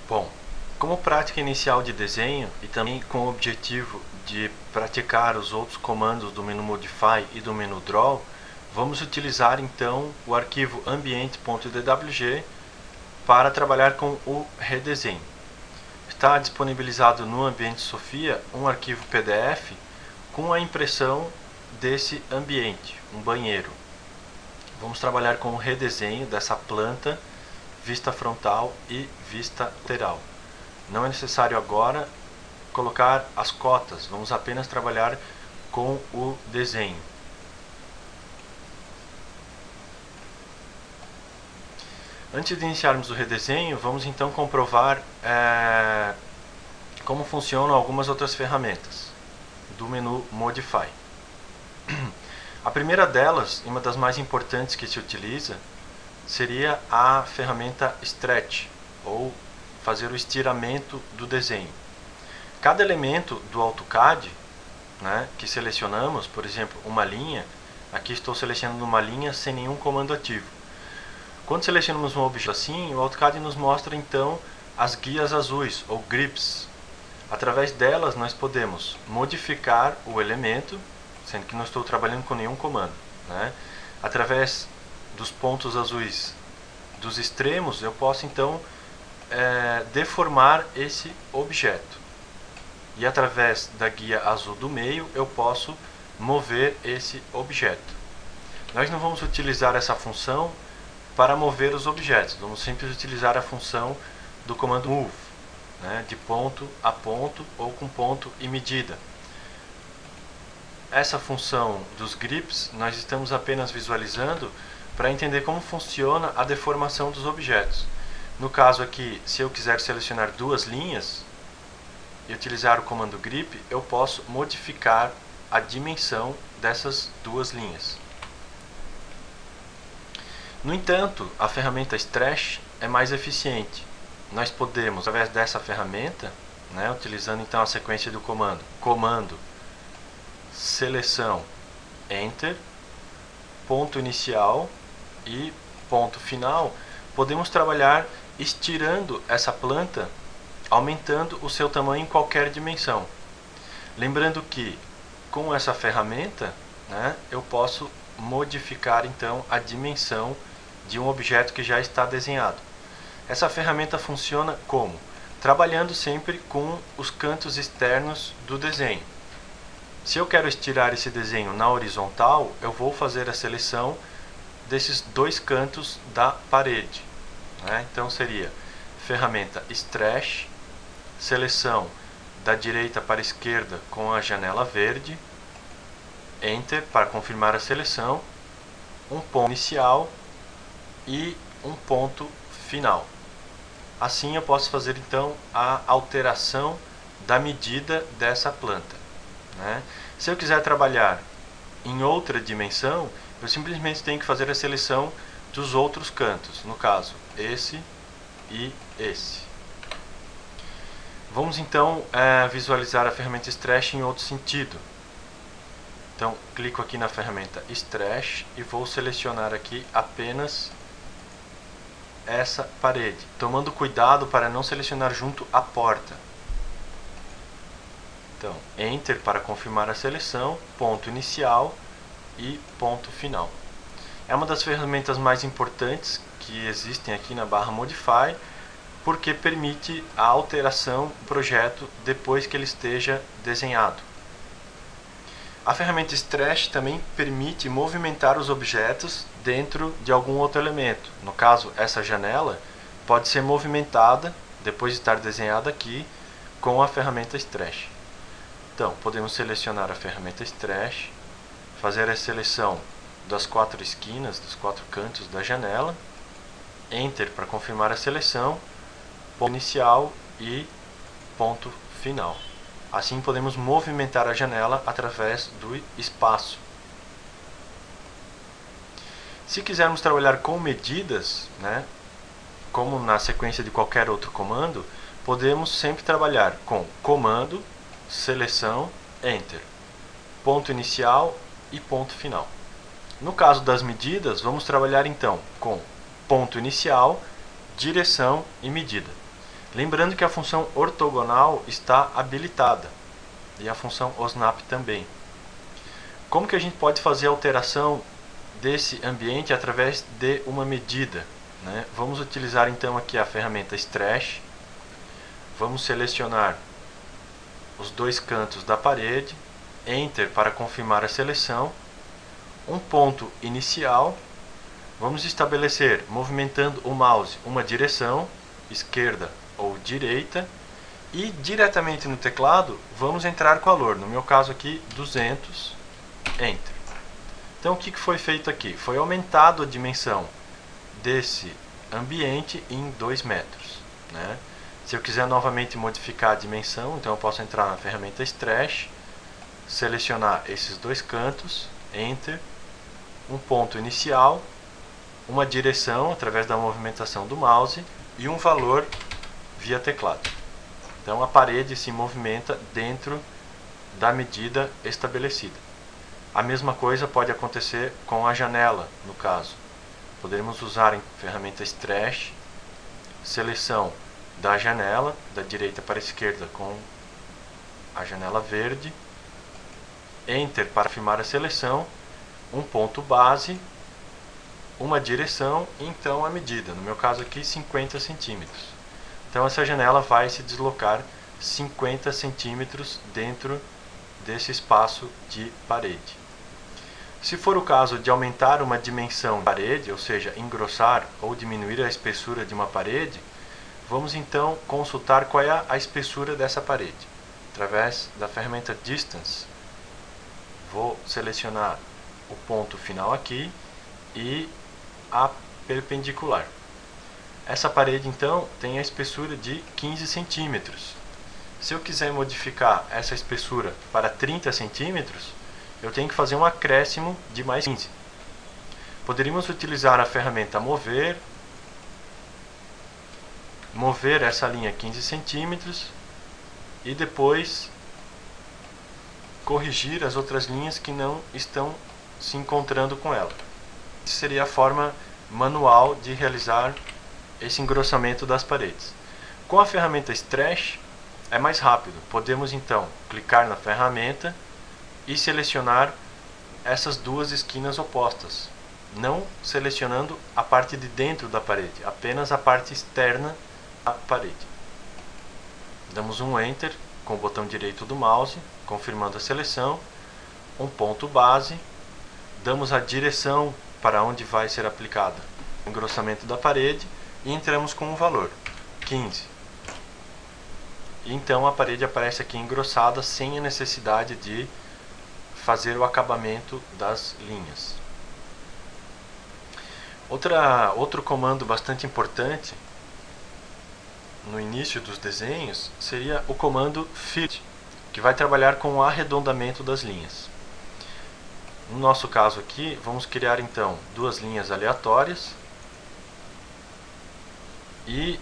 Bom, como prática inicial de desenho e também com o objetivo de praticar os outros comandos do menu Modify e do menu Draw, vamos utilizar então o arquivo ambiente.dwg para trabalhar com o redesenho. Está disponibilizado no Ambiente Sofia um arquivo PDF com a impressão desse ambiente, um banheiro. Vamos trabalhar com o redesenho dessa planta, vista frontal e vista lateral. Não é necessário agora colocar as cotas, vamos apenas trabalhar com o desenho. Antes de iniciarmos o redesenho, vamos então comprovar como funcionam algumas outras ferramentas do menu Modify. A primeira delas, e uma das mais importantes que se utiliza, seria a ferramenta Stretch, ou fazer o estiramento do desenho. Cada elemento do AutoCAD, que selecionamos, por exemplo, uma linha, aqui estou selecionando uma linha sem nenhum comando ativo. Quando selecionamos um objeto assim, o AutoCAD nos mostra então as guias azuis, ou grips. Através delas nós podemos modificar o elemento, sendo que não estou trabalhando com nenhum comando. Através dos pontos azuis dos extremos, eu posso então deformar esse objeto. E através da guia azul do meio, eu posso mover esse objeto. Nós não vamos utilizar essa função para mover os objetos, vamos sempre utilizar a função do comando move, de ponto a ponto ou com ponto e medida. Essa função dos grips nós estamos apenas visualizando para entender como funciona a deformação dos objetos. No caso aqui, se eu quiser selecionar duas linhas e utilizar o comando grip, eu posso modificar a dimensão dessas duas linhas. No entanto, a ferramenta Stretch é mais eficiente. Nós podemos, através dessa ferramenta, utilizando então a sequência do comando, seleção, Enter, ponto inicial e ponto final, podemos trabalhar estirando essa planta, aumentando o seu tamanho em qualquer dimensão. Lembrando que com essa ferramenta, eu posso modificar então a dimensão de um objeto que já está desenhado. Essa ferramenta funciona como? Trabalhando sempre com os cantos externos do desenho. Se eu quero estirar esse desenho na horizontal, eu vou fazer a seleção desses dois cantos da parede. Então seria ferramenta Stretch, seleção da direita para a esquerda com a janela verde, Enter para confirmar a seleção, um ponto inicial e um ponto final. Assim eu posso fazer então a alteração da medida dessa planta. Se eu quiser trabalhar em outra dimensão, eu simplesmente tenho que fazer a seleção dos outros cantos, no caso, esse e esse. Vamos então visualizar a ferramenta Stretch em outro sentido. Então, clico aqui na ferramenta Stretch e vou selecionar aqui apenas essa parede, tomando cuidado para não selecionar junto à porta. Então, Enter para confirmar a seleção, ponto inicial e ponto final. É uma das ferramentas mais importantes que existem aqui na barra Modify, porque permite a alteração do projeto depois que ele esteja desenhado. A ferramenta Stretch também permite movimentar os objetos dentro de algum outro elemento. No caso, essa janela pode ser movimentada, depois de estar desenhada aqui, com a ferramenta Stretch. Então, podemos selecionar a ferramenta Stretch, fazer a seleção das quatro esquinas, dos quatro cantos da janela, Enter para confirmar a seleção, ponto inicial e ponto final. Assim podemos movimentar a janela através do espaço. Se quisermos trabalhar com medidas, como na sequência de qualquer outro comando, podemos sempre trabalhar com comando, seleção, Enter, ponto inicial e ponto final. No caso das medidas, vamos trabalhar então com ponto inicial, direção e medida. Lembrando que a função ortogonal está habilitada e a função OSNAP também. Como que a gente pode fazer a alteração desse ambiente através de uma medida, né? Vamos utilizar então aqui a ferramenta Stretch. Vamos selecionar os dois cantos da parede, Enter para confirmar a seleção, um ponto inicial. Vamos estabelecer, movimentando o mouse, uma direção, esquerda ou direita, e diretamente no teclado vamos entrar com o valor, no meu caso aqui 200, Enter. Então o que foi feito aqui? Foi aumentado a dimensão desse ambiente em 2 metros, né? Se eu quiser novamente modificar a dimensão, então eu posso entrar na ferramenta Stretch, selecionar esses dois cantos, Enter, um ponto inicial, uma direção através da movimentação do mouse e um valor via teclado. Então a parede se movimenta dentro da medida estabelecida. A mesma coisa pode acontecer com a janela, no caso. Poderemos usar em ferramenta Stretch, seleção da janela, da direita para a esquerda com a janela verde, Enter para afirmar a seleção, um ponto base, uma direção e então a medida, no meu caso aqui 50 centímetros. Então essa janela vai se deslocar 50 centímetros dentro desse espaço de parede. Se for o caso de aumentar uma dimensão de parede, ou seja, engrossar ou diminuir a espessura de uma parede, vamos então consultar qual é a espessura dessa parede. Através da ferramenta Distance, vou selecionar o ponto final aqui e a perpendicular. Essa parede então tem a espessura de 15 centímetros. Se eu quiser modificar essa espessura para 30 centímetros, eu tenho que fazer um acréscimo de mais 15. Poderíamos utilizar a ferramenta Mover essa linha 15 centímetros e depois corrigir as outras linhas que não estão se encontrando com ela. Essa seria a forma manual de realizar esse engrossamento das paredes. Com a ferramenta Stretch é mais rápido. Podemos então clicar na ferramenta e selecionar essas duas esquinas opostas, não selecionando a parte de dentro da parede, apenas a parte externa da parede. Damos um Enter com o botão direito do mouse, confirmando a seleção, um ponto base, damos a direção para onde vai ser aplicada o engrossamento da parede e entramos com um valor, 15. E então a parede aparece aqui engrossada sem a necessidade de fazer o acabamento das linhas. Outro comando bastante importante no início dos desenhos seria o comando Fillet, que vai trabalhar com o arredondamento das linhas. No nosso caso aqui, vamos criar então duas linhas aleatórias e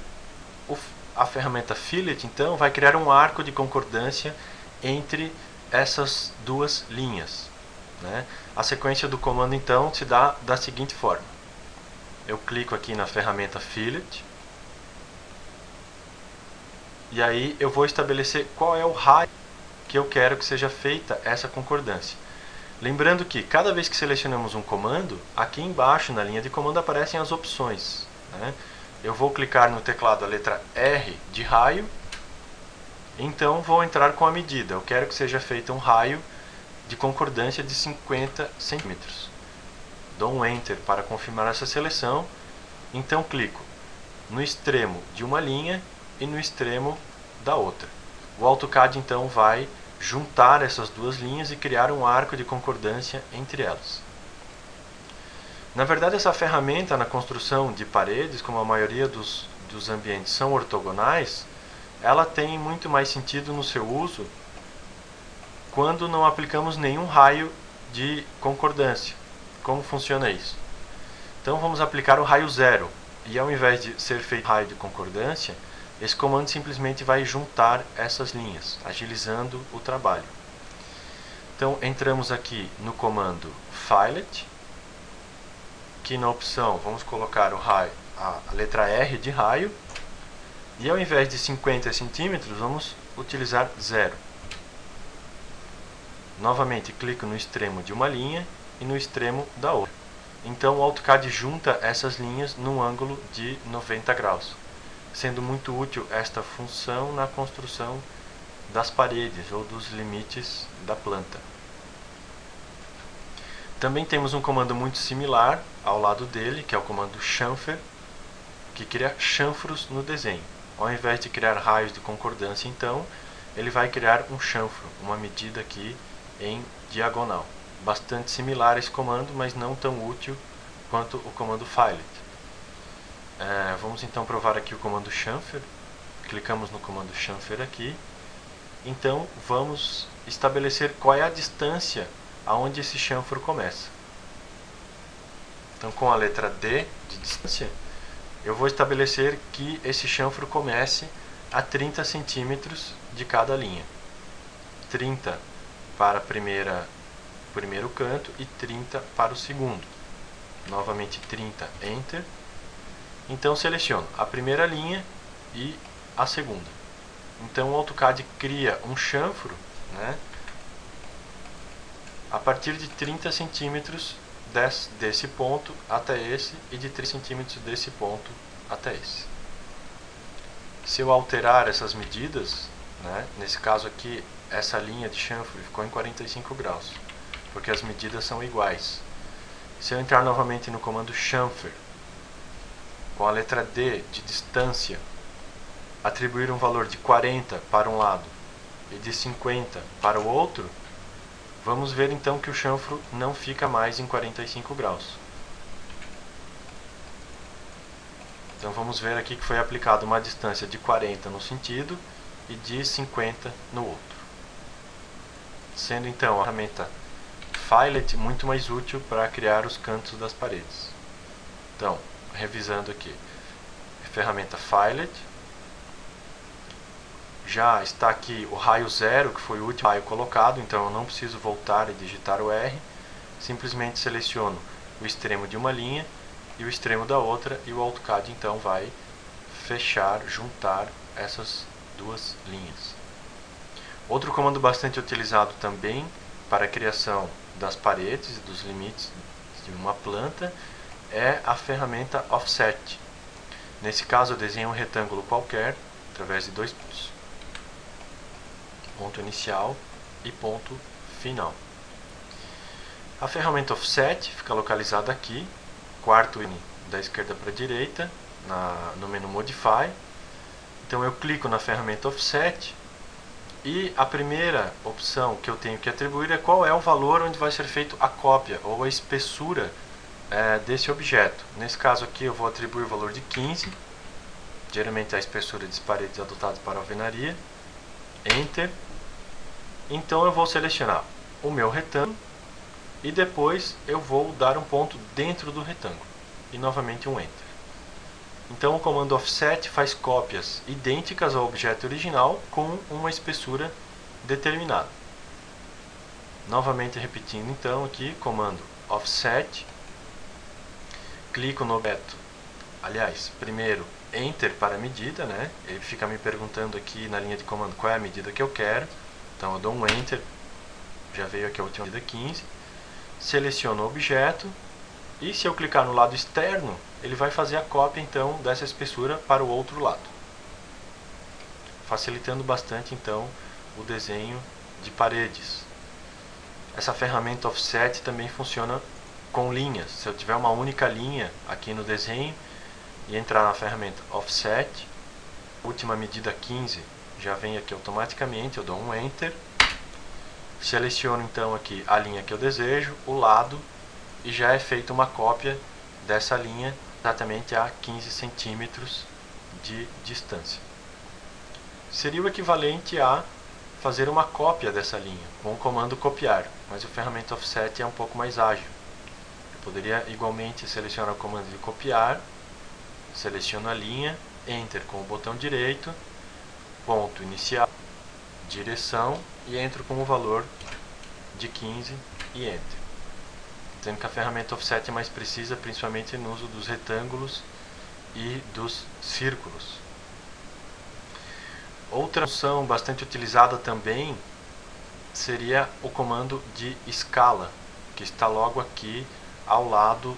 a ferramenta Fillet então vai criar um arco de concordância entre essas duas linhas, né? A sequência do comando então se dá da seguinte forma: eu clico aqui na ferramenta Fillet e aí eu vou estabelecer qual é o raio que eu quero que seja feita essa concordância. Lembrando que cada vez que selecionamos um comando, aqui embaixo na linha de comando aparecem as opções, né? Eu vou clicar no teclado a letra R de raio, então vou entrar com a medida. Eu quero que seja feito um raio de concordância de 50 centímetros. Dou um Enter para confirmar essa seleção, então clico no extremo de uma linha e no extremo da outra. O AutoCAD então vai juntar essas duas linhas e criar um arco de concordância entre elas. Na verdade, essa ferramenta na construção de paredes, como a maioria dos ambientes são ortogonais, ela tem muito mais sentido no seu uso quando não aplicamos nenhum raio de concordância. Como funciona isso? Então vamos aplicar o raio zero, e ao invés de ser feito raio de concordância, esse comando simplesmente vai juntar essas linhas, agilizando o trabalho. Então entramos aqui no comando Fillet, que na opção vamos colocar o raio, a letra R de raio, E ao invés de 50 centímetros, vamos utilizar 0. Novamente, clico no extremo de uma linha e no extremo da outra. Então o AutoCAD junta essas linhas num ângulo de 90 graus, sendo muito útil esta função na construção das paredes ou dos limites da planta. Também temos um comando muito similar ao lado dele, que é o comando chamfer, que cria chanfros no desenho. Ao invés de criar raios de concordância, então, ele vai criar um chanfro, uma medida aqui em diagonal. Bastante similar a esse comando, mas não tão útil quanto o comando filet. Vamos então provar aqui o comando chamfer. Clicamos no comando chamfer aqui. Então vamos estabelecer qual é a distância aonde esse chanfro começa. Então com a letra D de distância, eu vou estabelecer que esse chanfro comece a 30 centímetros de cada linha. 30 para o primeiro canto e 30 para o segundo. Novamente 30, Enter. Então seleciono a primeira linha e a segunda. Então o AutoCAD cria um chanfro, né, a partir de 30 centímetros desse ponto até esse e de 3 centímetros desse ponto até esse. Se eu alterar essas medidas, né, nesse caso aqui, essa linha de chanfro ficou em 45 graus, porque as medidas são iguais. Se eu entrar novamente no comando chamfer, com a letra D de distância, atribuir um valor de 40 para um lado e de 50 para o outro, vamos ver então que o chanfro não fica mais em 45 graus. Então vamos ver aqui que foi aplicada uma distância de 40 no sentido e de 50 no outro. Sendo então a ferramenta Filet muito mais útil para criar os cantos das paredes. Então, revisando aqui, ferramenta Filet. Já está aqui o raio 0, que foi o último raio colocado, então eu não preciso voltar e digitar o R. Simplesmente seleciono o extremo de uma linha e o extremo da outra, e o AutoCAD então vai fechar, juntar essas duas linhas. Outro comando bastante utilizado também para a criação das paredes e dos limites de uma planta é a ferramenta Offset. Nesse caso eu desenho um retângulo qualquer através de dois pontos. Ponto inicial e ponto final. A ferramenta Offset fica localizada aqui, quarto da esquerda para a direita, no menu Modify. Então eu clico na ferramenta Offset e a primeira opção que eu tenho que atribuir é qual é o valor onde vai ser feita a cópia ou a espessura desse objeto. Nesse caso aqui eu vou atribuir o valor de 15, geralmente a espessura das paredes adotadas para a alvenaria. Enter. Então eu vou selecionar o meu retângulo e depois eu vou dar um ponto dentro do retângulo e novamente um Enter. Então o comando Offset faz cópias idênticas ao objeto original com uma espessura determinada. Novamente repetindo então aqui, comando Offset, clico no objeto, aliás, primeiro Enter para a medida, né? Ele fica me perguntando aqui na linha de comando qual é a medida que eu quero. Então eu dou um Enter, já veio aqui a última medida 15, seleciono o objeto e se eu clicar no lado externo, ele vai fazer a cópia então dessa espessura para o outro lado, facilitando bastante então o desenho de paredes. Essa ferramenta Offset também funciona com linhas. Se eu tiver uma única linha aqui no desenho e entrar na ferramenta Offset, última medida 15 já vem aqui automaticamente, eu dou um Enter, seleciono então aqui a linha que eu desejo, o lado, e já é feita uma cópia dessa linha exatamente a 15 centímetros de distância. Seria o equivalente a fazer uma cópia dessa linha com o comando copiar, mas a ferramenta Offset é um pouco mais ágil. Eu poderia igualmente selecionar o comando de copiar, seleciono a linha, Enter com o botão direito, ponto inicial, direção e entro com o valor de 15 e Enter. Sendo que a ferramenta Offset é mais precisa, principalmente no uso dos retângulos e dos círculos. Outra função bastante utilizada também seria o comando de escala, que está logo aqui ao lado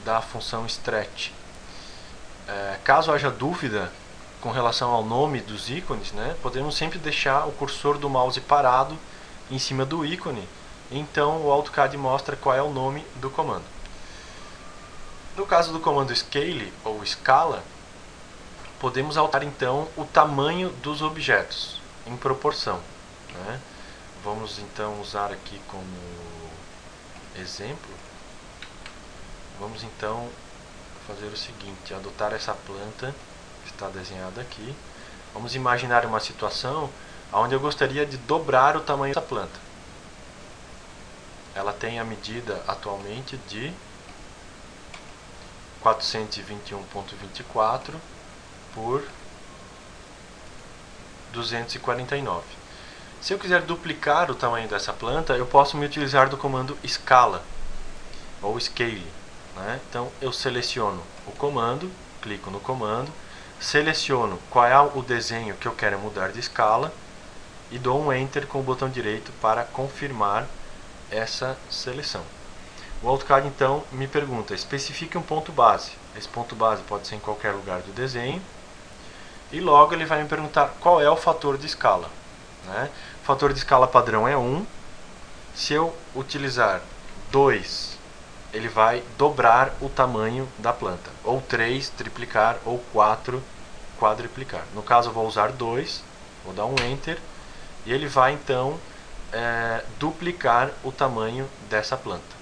da função stretch. Caso haja dúvida com relação ao nome dos ícones, né, podemos sempre deixar o cursor do mouse parado em cima do ícone, então o AutoCAD mostra qual é o nome do comando. No caso do comando Scale ou Escala, podemos alterar então o tamanho dos objetos em proporção, né? Vamos então usar aqui como exemplo. Vamos então fazer o seguinte: adotar essa planta que está desenhada aqui. Vamos imaginar uma situação onde eu gostaria de dobrar o tamanho dessa planta. Ela tem a medida atualmente de 421,24 por 249. Se eu quiser duplicar o tamanho dessa planta, eu posso me utilizar do comando escala ou scale, né? Então eu seleciono o comando, clico no comando, seleciono qual é o desenho que eu quero mudar de escala e dou um Enter com o botão direito para confirmar essa seleção. O AutoCAD então me pergunta: especifique um ponto base. Esse ponto base pode ser em qualquer lugar do desenho. E logo ele vai me perguntar qual é o fator de escala, né? O fator de escala padrão é 1. Se eu utilizar 2, ele vai dobrar o tamanho da planta. Ou 3, triplicar, ou 4, quadriplicar. No caso eu vou usar 2, vou dar um Enter, e ele vai então duplicar o tamanho dessa planta.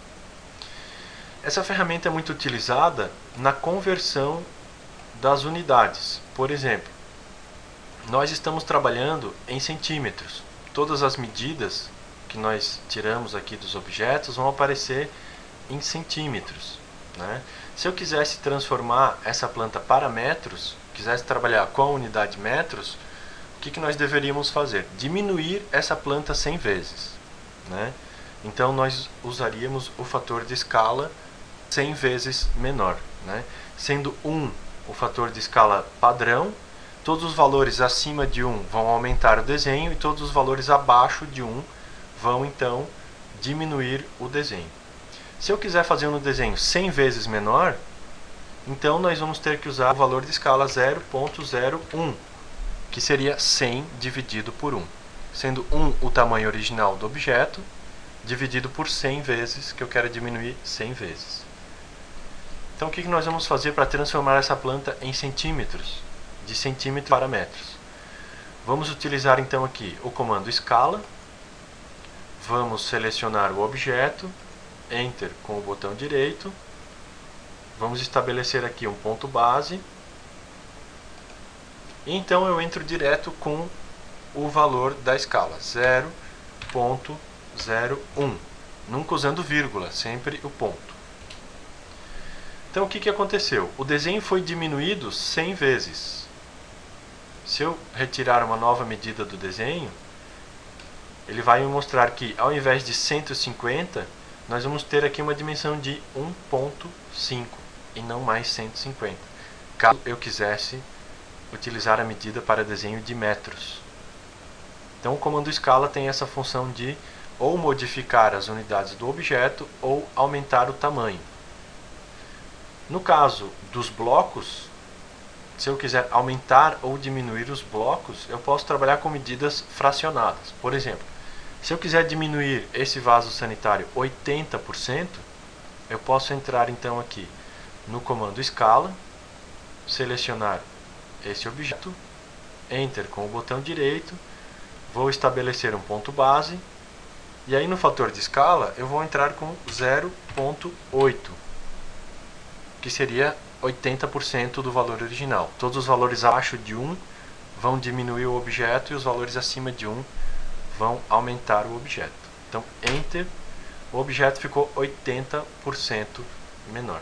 Essa ferramenta é muito utilizada na conversão das unidades. Por exemplo, nós estamos trabalhando em centímetros. Todas as medidas que nós tiramos aqui dos objetos vão aparecer em centímetros, né? Se eu quisesse transformar essa planta para metros, quisesse trabalhar com a unidade metros, o que nós deveríamos fazer? Diminuir essa planta 100 vezes, né? Então nós usaríamos o fator de escala 100 vezes menor, né? Sendo 1 o fator de escala padrão, todos os valores acima de 1 vão aumentar o desenho e todos os valores abaixo de 1 vão então diminuir o desenho. Se eu quiser fazer um desenho 100 vezes menor, então nós vamos ter que usar o valor de escala 0.01, que seria 100 dividido por 1, sendo 1 o tamanho original do objeto, dividido por 100 vezes, que eu quero diminuir 100 vezes. Então o que nós vamos fazer para transformar essa planta em centímetros? De centímetros para metros. Vamos utilizar então aqui o comando escala. Vamos selecionar o objeto, Enter com o botão direito. Vamos estabelecer aqui um ponto base. E então eu entro direto com o valor da escala, 0.01. Nunca usando vírgula, sempre o ponto. Então o que aconteceu? O desenho foi diminuído 100 vezes. Se eu retirar uma nova medida do desenho, ele vai me mostrar que ao invés de 150, nós vamos ter aqui uma dimensão de 1.5 e não mais 150, caso eu quisesse utilizar a medida para desenho de metros. Então o comando escala tem essa função de ou modificar as unidades do objeto ou aumentar o tamanho. No caso dos blocos, se eu quiser aumentar ou diminuir os blocos, eu posso trabalhar com medidas fracionadas. Por exemplo, se eu quiser diminuir esse vaso sanitário 80%, eu posso entrar então aqui no comando escala, selecionar esse objeto, Enter com o botão direito, vou estabelecer um ponto base, e aí no fator de escala eu vou entrar com 0.8, que seria 80% do valor original. Todos os valores abaixo de 1 vão diminuir o objeto e os valores acima de 1 vão aumentar o objeto. Então, Enter, o objeto ficou 80% menor.